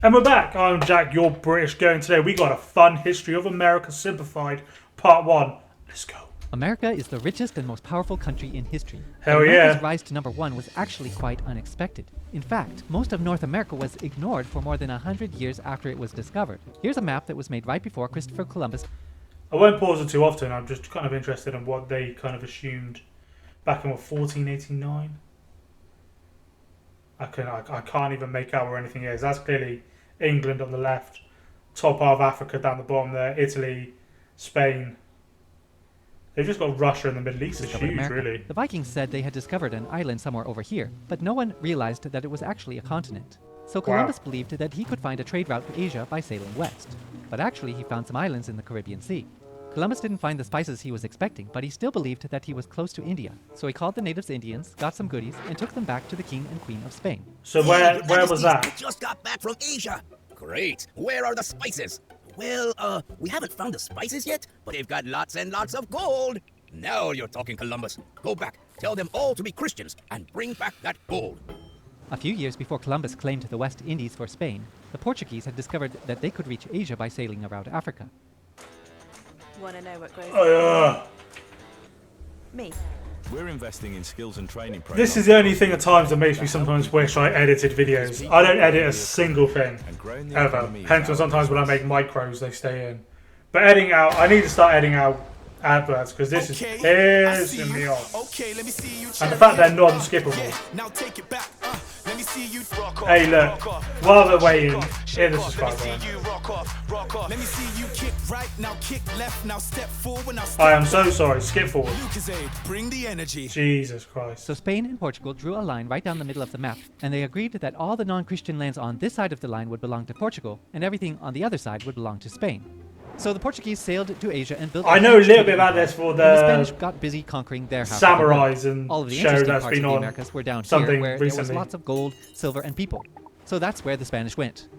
And we're back. I'm Jack, your British going. Today we got a fun history of America simplified, part 1. Let's go. America is the richest and most powerful country in history. Hell but America's yeah. rise to number 1 was actually quite unexpected. In fact, most of North America was ignored for more than 100 years after it was discovered. Here's a map that was made right before Christopher Columbus. I won't pause it too often. I'm just kind of interested in what they kind of assumed back in 1489. I can't even make out where anything is. That's clearly England on the left, top half of Africa down the bottom there, Italy, Spain. They've just got Russia in the Middle East. It's huge, America. really. The Vikings said they had discovered an island somewhere over here, but no one realized that it was actually a continent. So Columbus believed that he could find a trade route to Asia by sailing west. But actually he found some islands in the Caribbean Sea. Columbus didn't find the spices he was expecting, but he still believed that he was close to India. So he called the natives Indians, got some goodies, and took them back to the king and queen of Spain. So where was that? I just got back from Asia. Great. Where are the spices? Well, we haven't found the spices yet, but they've got lots and lots of gold. Now you're talking, Columbus. Go back, tell them all to be Christians, and bring back that gold. A few years before Columbus claimed the West Indies for Spain, the Portuguese had discovered that they could reach Asia by sailing around Africa. Want to know what grows? Oh, Me. We're investing in skills and training programs. This is the only thing at times that makes me sometimes wish I edited videos. I don't edit a single thing, ever. Hence when sometimes when I make micros, they stay in. But editing out, I need to start editing out adverts because this is pissing me off. Okay, let me see you. And the fact they're non-skippable. Now take it back. Let me see you rock off. Hey look, while they're waiting, hit the Let subscribe me see button. you rock off. Let me see you kick right, now kick left, now step forward, now step I am so sorry, skip forward. Lucasade, bring the energy. Jesus Christ. So Spain and Portugal drew a line right down the middle of the map, and they agreed that all the non-Christian lands on this side of the line would belong to Portugal, and everything on the other side would belong to Spain. So the Portuguese sailed to Asia and built. I know a little bit about this for and the Spanish got busy conquering their half of the world. Samurais and All of the show interesting that's parts been of the on Americas were down here, something where there was recently. lots of gold, silver, and people. So that's where the Spanish went.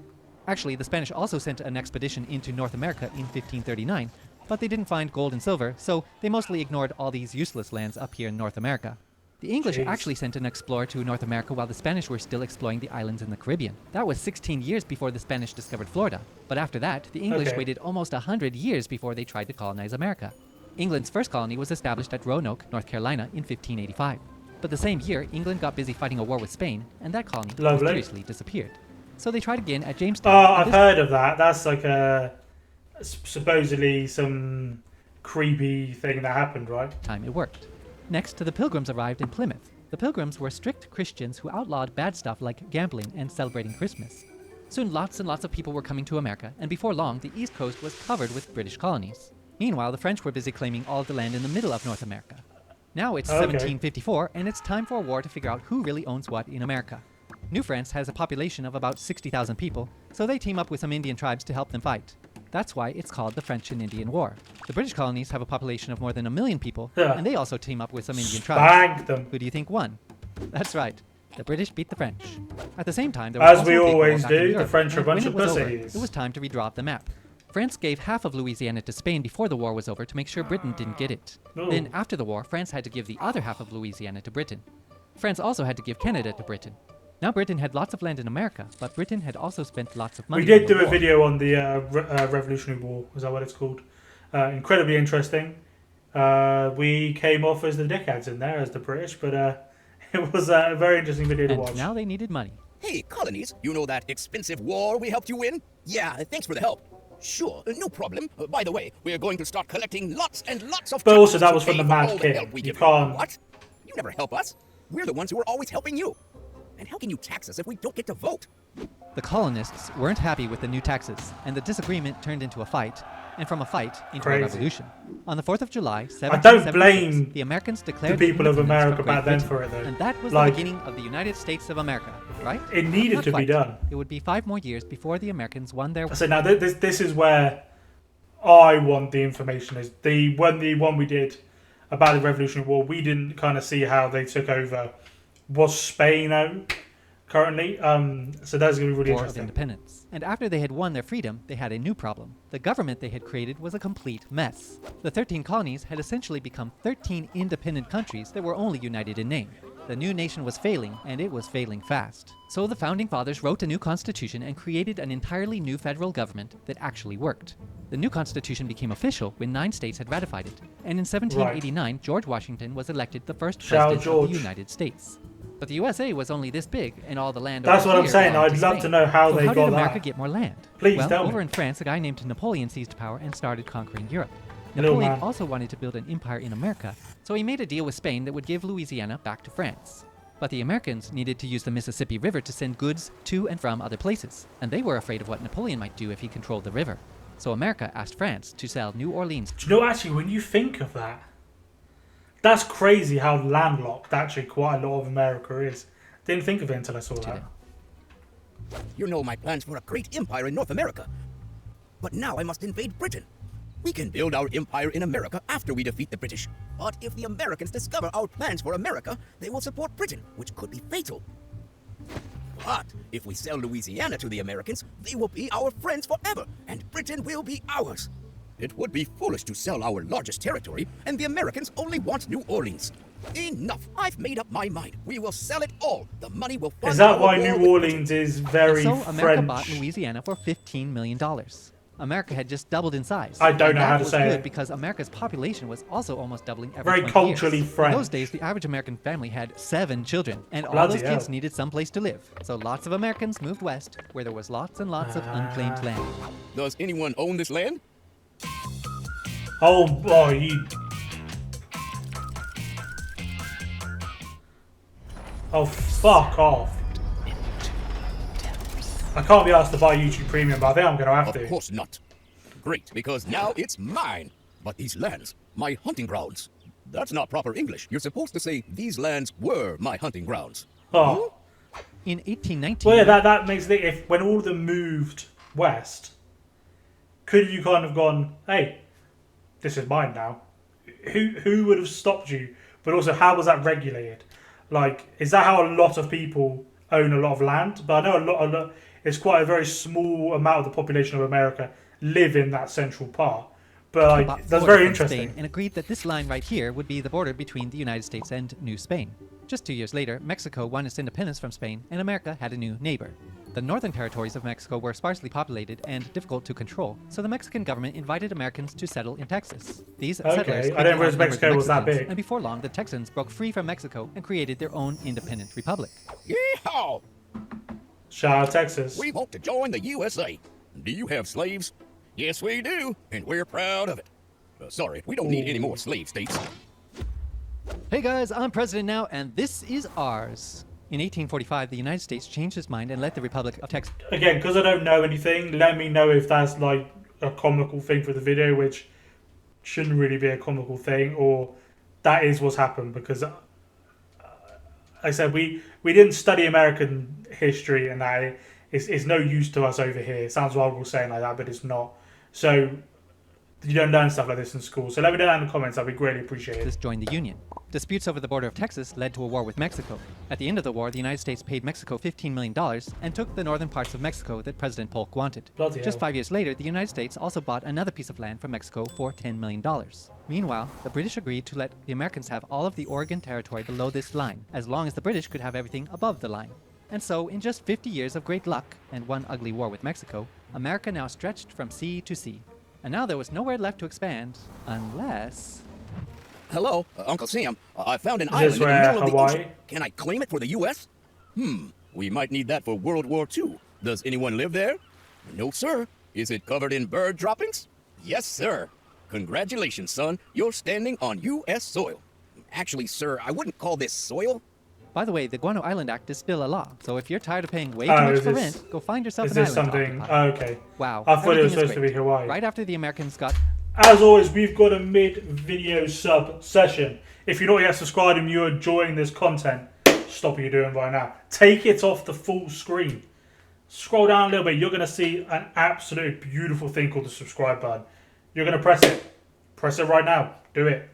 Actually, the Spanish also sent an expedition into North America in 1539, but they didn't find gold and silver, so they mostly ignored all these useless lands up here in North America. The English actually sent an explorer to North America while the Spanish were still exploring the islands in the Caribbean. That was 16 years before the Spanish discovered Florida. But after that, the English waited almost 100 years before they tried to colonize America. England's first colony was established at Roanoke, North Carolina in 1585. But the same year, England got busy fighting a war with Spain, and that colony mysteriously disappeared. So they tried again at Jamestown. Oh, I've heard of that. That's like a supposedly some creepy thing that happened, right? Time it worked. Next, the Pilgrims arrived in Plymouth. The Pilgrims were strict Christians who outlawed bad stuff like gambling and celebrating Christmas. Soon lots and lots of people were coming to America, and before long, the East Coast was covered with British colonies. Meanwhile, the French were busy claiming all of the land in the middle of North America. Now it's 1754, and it's time for a war to figure out who really owns what in America. New France has a population of about 60,000 people, so they team up with some Indian tribes to help them fight. That's why it's called the French and Indian War. The British colonies have a population of more than 1 million people, and they also team up with some Indian tribes. Them. Who do you think won? That's right. The British beat the French. At the same time, there was As we also a big war always back in do, the Europe, French are a and bunch when of it was over, pussies. it was time to redraw up the map. France gave half of Louisiana to Spain before the war was over to make sure Britain didn't get it. Then, after the war, France had to give the other half of Louisiana to Britain. France also had to give Canada to Britain. Now Britain had lots of land in America, but Britain had also spent lots of money. We did on the do a war. video on the Revolutionary War. Is that what it's called? Incredibly interesting. We came off as the dickheads in there, as the British, but it was a very interesting video to And watch. now they needed money. Hey, colonies, you know that expensive war we helped you win? Yeah, thanks for the help. Sure, no problem. By the way, we're going to start collecting lots and lots of But also taxes that to was from pay the for Mad all King. help we You give can't- What? You never help us. We're the ones who are always helping you. And how can you tax us if we don't get to vote? The colonists weren't happy with the new taxes, and the disagreement turned into a fight, and from a fight into Crazy. a revolution. On the 4th of July, I don't 1776, blame the Americans declared the people of independence America from Great back then Britain, for it, though. and that was Like- the beginning of the United States of America, right? It needed Not to be quite. done. It would be 5 more years before the Americans won their. So now this is where I want the information. Is the one we did about the Revolutionary War? We didn't kind of see how they took over. Was Spain out currently? So that's going to be really War of interesting. Independence. And after they had won their freedom, they had a new problem. The government they had created was a complete mess. The 13 colonies had essentially become 13 independent countries that were only united in name. The new nation was failing, and it was failing fast. So the Founding Fathers wrote a new constitution and created an entirely new federal government that actually worked. The new constitution became official when 9 states had ratified it, and in 1789, George Washington was elected the first president of the United States. But the USA was only this big, and all the land That's over what I'm here saying. belonged I'd to love Spain. to know how So they how got did America that. get more land? Please well, tell me. over in France, a guy named Napoleon seized power and started conquering Europe. Little Napoleon man. also wanted to build an empire in America, so he made a deal with Spain that would give Louisiana back to France. But the Americans needed to use the Mississippi River to send goods to and from other places, and they were afraid of what Napoleon might do if he controlled the river. So America asked France to sell New Orleans. Do you know, actually, when you think of that, that's crazy how landlocked actually quite a lot of America is. Didn't think of it until I saw that. them. You know my plans for a great empire in North America. But now I must invade Britain. We can build our empire in America after we defeat the British. But if the Americans discover our plans for America, they will support Britain, which could be fatal. But if we sell Louisiana to the Americans, they will be our friends forever, and Britain will be ours. It would be foolish to sell our largest territory, and the Americans only want New Orleans. Enough. I've made up my mind. We will sell it all. The money will fund Is that our why war New with Orleans is very So America bought French? Louisiana for $15 million. America had just doubled in size. I don't And know that how to was say good it. because America's population was also almost doubling every Very 20 culturally years. French. In those days, the average American family had 7 children, and all Bloody those kids hell. needed some place to live. So lots of Americans moved west, where there was lots and lots of unclaimed land. Does anyone own this land? Oh boy, you. Oh, fuck off. I can't be asked to buy YouTube Premium, but I think I'm going to have Of to. course not. Great, because now it's mine. But these lands, my hunting grounds. That's not proper English. You're supposed to say, these lands were my hunting grounds. Oh. In 1819, Well, yeah, that makes it. If when all of them moved west, could you kind of gone, hey, this is mine now? Who would have stopped you? But also, how was that regulated? Like, is that how a lot of people own a lot of land? But I know a lot. It's quite a very small amount of the population of America live in that central part. But bought like, that's Florida very from interesting. Spain and agreed that this line right here would be the border between the United States and New Spain. Just 2 years later, Mexico won its independence from Spain, and America had a new neighbor. The northern territories of Mexico were sparsely populated and difficult to control, so the Mexican government invited Americans to settle in Texas. These settlers I didn't quickly realize outnumbered Mexico the was that Mexicans, big. And before long, the Texans broke free from Mexico and created their own independent republic. Yeehaw! Shout out Texas. We want to join the USA. Do you have slaves? Yes, we do, and we're proud of it. Sorry, we don't need any more slave states. Hey guys, I'm president now, and this is ours. In 1845, the United States changed its mind and let the Republic of Texas. Again, because I don't know anything, let me know if that's like a comical thing for the video, which shouldn't really be a comical thing, or that is what's happened. Because, like I said, we didn't study American history, and that it's no use to us over here. It sounds horrible saying like that, but it's not. So you don't learn stuff like this in school. So let me know down in the comments. I'd be greatly appreciated. Joined the Union. Disputes over the border of Texas led to a war with Mexico. At the end of the war, the United States paid Mexico $15 million and took the northern parts of Mexico that President Polk wanted. Bloody Just hell. 5 years later, the United States also bought another piece of land from Mexico for $10 million. Meanwhile, the British agreed to let the Americans have all of the Oregon territory below this line, as long as the British could have everything above the line. And so, in just 50 years of great luck and one ugly war with Mexico, America now stretched from sea to sea. And now there was nowhere left to expand, unless... Hello, Uncle Sam. I found an Is island this in the where middle of the Hawaii? ocean. Can I claim it for the U.S.? We might need that for World War II. Does anyone live there? No, sir. Is it covered in bird droppings? Yes, sir. Congratulations, son. You're standing on U.S. soil. Actually, sir, I wouldn't call this soil. By the way, the Guano Island Act is still a law, so if you're tired of paying way Oh, too much is for this- rent, go find yourself Is an this island to something? occupy. Oh, okay. Wow. I thought it was everything is supposed to great. be Hawaii. Right after the Americans got... As always, we've got a mid-video sub session. If you're not yet subscribed and you're enjoying this content, stop what you're doing right now. Take it off the full screen. Scroll down a little bit. You're going to see an absolutely beautiful thing called the subscribe button. You're going to press it. Press it right now. Do it.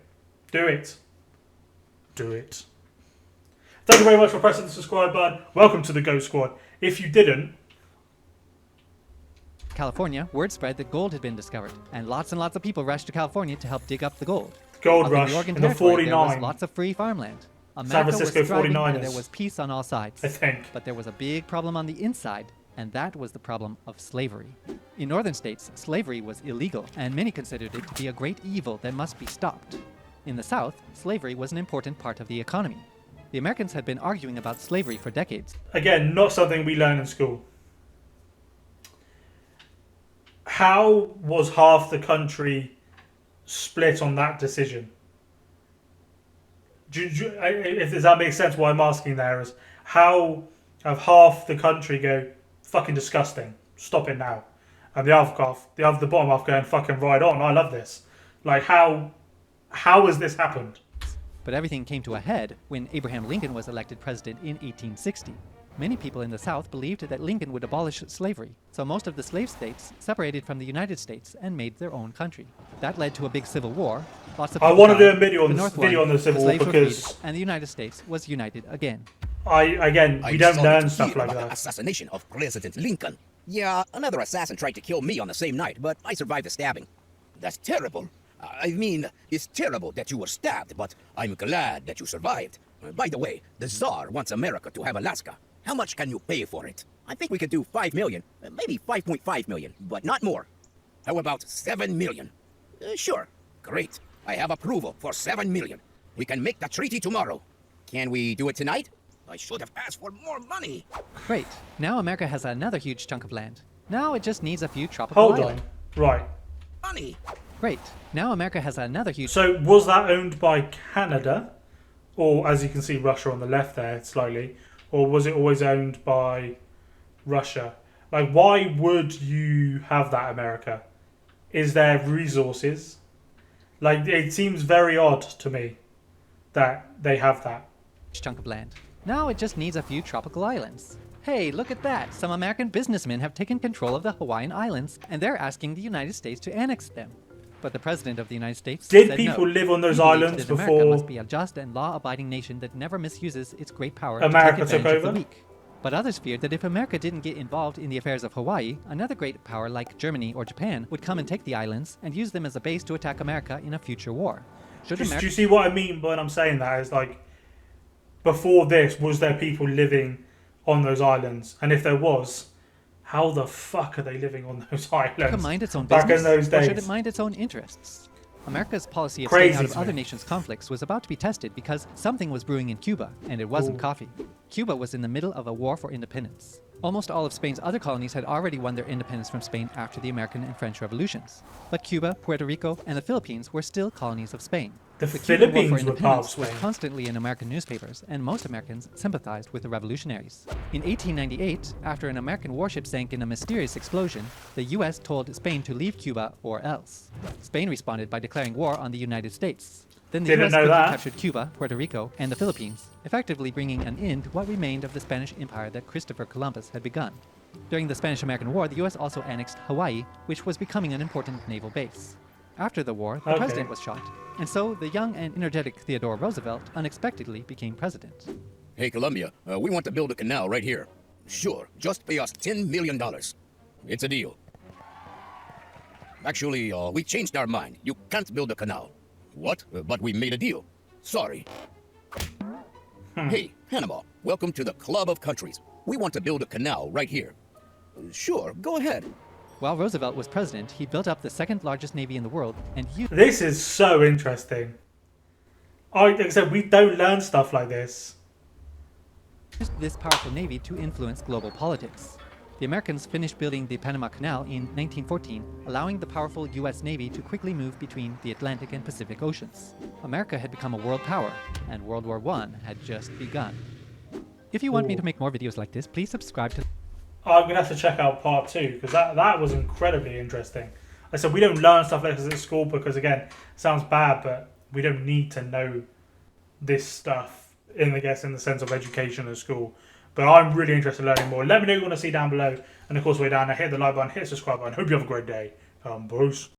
Do it. Do it. Thank you very much for pressing the subscribe button. Welcome to the Go Squad. If you didn't, California, word spread that gold had been discovered, and lots of people rushed to California to help dig up the gold. Gold Up Rush the Oregon in the Territory, there was 49. lots of free farmland. America was Francisco thriving 49ers. and there was peace on all sides. I think. But there was a big problem on the inside, and that was the problem of slavery. In northern states, slavery was illegal, and many considered it to be a great evil that must be stopped. In the South, slavery was an important part of the economy. The Americans had been arguing about slavery for decades. Again, not something we learn in school. How was half the country split on that decision? If does that make sense, what I'm asking there is, how have half the country go, fucking disgusting, stop it now, and the bottom half going, fucking right on, I love this. Like, how has this happened? But everything came to a head when Abraham Lincoln was elected president in 1860. Many people in the South believed that Lincoln would abolish slavery, so most of the slave states separated from the United States and made their own country. That led to a big civil war. Lots of I people want to do died, a video on the this North video won, on the Civil the War slaves were because freed, and the United States was united again. we I'm don't sorry learn to stuff hear like about the that. assassination of President Lincoln. Yeah, another assassin tried to kill me on the same night, but I survived the stabbing. That's terrible. I mean, it's terrible that you were stabbed, but I'm glad that you survived. By the way, the Tsar wants America to have Alaska. How much can you pay for it? I think we could do 5 million, maybe 5.5 million, but not more. How about 7 million? Sure. Great. I have approval for 7 million. We can make the treaty tomorrow. Can we do it tonight? I should have asked for more money. Great. Now America has another huge chunk of land. Now it just needs a few tropical Hold islands. on. Right. Money. Great. Now America has another huge... So was that owned by Canada? Or, as you can see, Russia on the left there, slowly. Or was it always owned by Russia? Like, why would you have that, America? Is there resources? Like, it seems very odd to me that they have that. chunk of land. Now it just needs a few tropical islands. Hey, look at that! Some American businessmen have taken control of the Hawaiian Islands, and they're asking the United States to annex them. But the President of the United States Did said people no. live on those He believes islands that America before must be a just and law-abiding nation that never misuses its great power America to take took advantage of the over? weak. But others feared that if America didn't get involved in the affairs of Hawaii, another great power like Germany or Japan would come and take the islands and use them as a base to attack America in a future war. Should Do America you see what I mean when I'm saying that? Is like, before this, was there people living on those islands? And if there was, how the fuck are they living on those islands? mind its own back business, in those or should days? it mind its own interests? America's policy of Crazy staying out to of other me. nations' conflicts was about to be tested because something was brewing in Cuba, and it wasn't Ooh. coffee. Cuba was in the middle of a war for independence. Almost all of Spain's other colonies had already won their independence from Spain after the American and French revolutions. But Cuba, Puerto Rico, and the Philippines were still colonies of Spain. The Cuban War for Philippines were part of Independence was Spain. constantly in American newspapers, and most Americans sympathized with the revolutionaries. In 1898, after an American warship sank in a mysterious explosion, the U.S. told Spain to leave Cuba or else. Spain responded by declaring war on the United States. Then the Didn't U.S. know quickly that. captured Cuba, Puerto Rico, and the Philippines, effectively bringing an end to what remained of the Spanish Empire that Christopher Columbus had begun. During the Spanish-American War, the U.S. also annexed Hawaii, which was becoming an important naval base. After the war, the Okay. president was shot, and so the young and energetic Theodore Roosevelt unexpectedly became president. Hey, Columbia, we want to build a canal right here. Sure, just pay us $10 million. It's a deal. Actually, we changed our mind. You can't build a canal. What? But we made a deal. Sorry. Hey, Panama, welcome to the Club of Countries. We want to build a canal right here. Sure, go ahead. While Roosevelt was president, he built up the second largest navy in the world and used This is so interesting. Like I said, we don't learn stuff like this. this powerful navy to influence global politics. The Americans finished building the Panama Canal in 1914, allowing the powerful U.S. Navy to quickly move between the Atlantic and Pacific Oceans. America had become a world power, and World War I had just begun. If you want me to make more videos like this, please subscribe to... I'm going to have to check out part 2, because that was incredibly interesting. I said we don't learn stuff like this at school because, again, it sounds bad, but we don't need to know this stuff, I guess, in the sense of education at school. But I'm really interested in learning more. Let me know what you want to see down below. And, of course, way down there, hit the like button, hit the subscribe button. Hope you have a great day. Bruce.